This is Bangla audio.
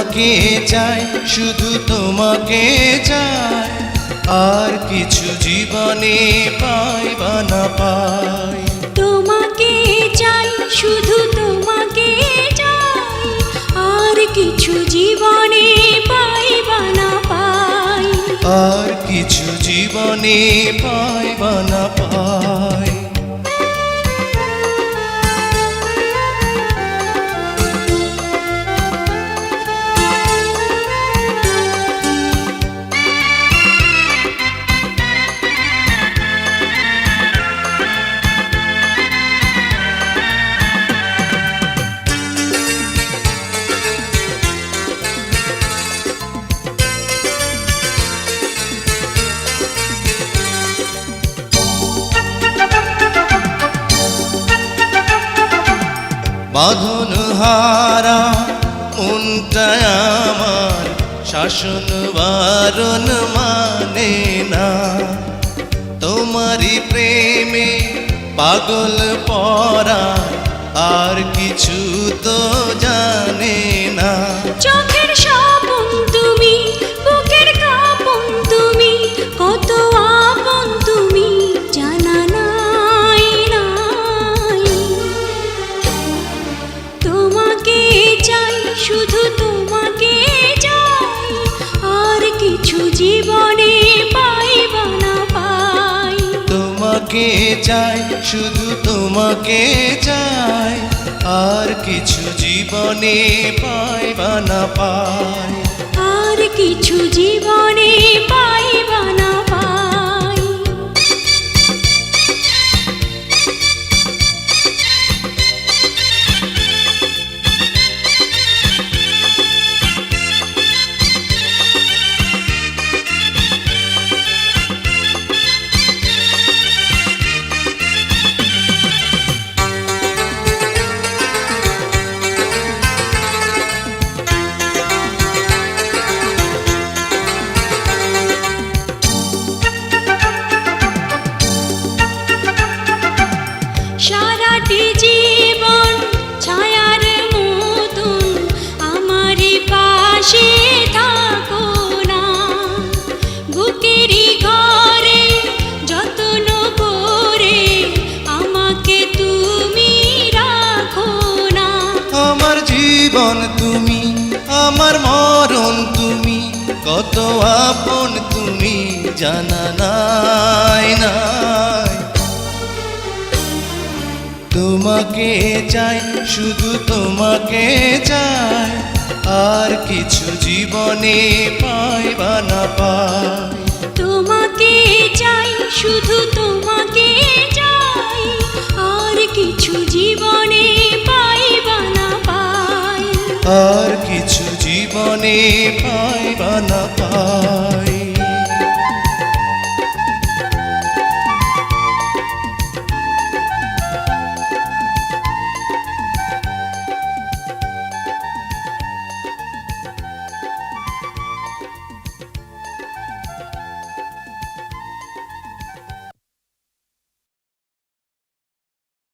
তোমাকে চাই, শুধু তোমাকে চাই, আর কিছু জীবনে পাই বা না পাই। তোমাকে চাই, শুধু তোমাকে চাই, আর কিছু জীবনে পাই বা না পাই। আর কিছু জীবনে পাই বা না পাই। বাঁধন হারা মনটা আমার শাসন বারণ মানে না। তোমারই প্রেমে পাগল পরা আর কিছু তো জানে না। চোখের স্বপন তুমি, বুকের কাঁপন তুমি, কত আপন তুমি জানা নাই নাই। তোমাকে চাই, শুধু তোমাকে চাই, আর কিছু জীবনে পাই বা না পাই। তোমাকে চাই, শুধু তোমাকে চাই, আর কিছু জীবনে পাই বা না পাই। আর কিছু জীবনে পাই বা না পাই। সারাটি জীবন ছায়ার মতন আমারই পাশে থাকো না। বুকেরই ঘরে যত্ন করে আমাকে তুমি রাখো না। আমার জীবন তুমি, আমার মরণ তুমি, কত আপন তুমি জানা নাই নাই। তোমাকে চাই, শুধু তোমাকে চাই, আর কিছু জীবনে পাই বা না পাই। তোমাকে চাই, শুধু তোমাকে চাই, আর কিছু জীবনে পাই বা না পাই। আর কিছু জীবনে পাই বা না পাই।